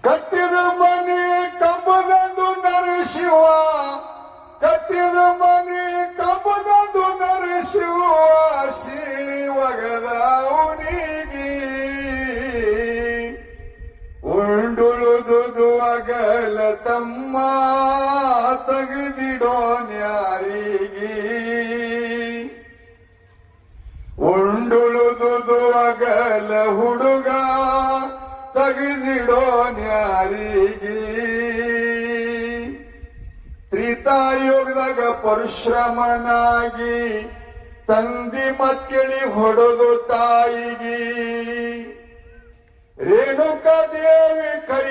ಕಟ್ಟಿದ ಮನೆ ಕಂಬದಂದು ನರಸಿವ, ಕಟ್ಟಿದ ಮನೆ ಕಂಬದಂದು ನರಸಿವ, ಸೀಳಿ ಒಗದವನಿಗೆ ಉಂಡುಳುದುದು ಅಗಲ ತಮ್ಮ ತೆಗೆದಿಡೋ ನ್ಯಾರಿಗೆ, ಉಂಡುಳುದುದು ಅಗಲ ಹುಡುಗ ತೆಗೆದಿಡೋ ನ್ಯಾರಿಗೆ. ತ್ರೇತಾಯುಗದಾಗ ಪರಶುರಾಮನಾಗಿ ತಂದಿ ಮಕ್ಕಳಿ ಹೊಡೆದು ತಾಯಿಗೆ, ರೇಣುಕಾ ದೇವಿ ಕೈ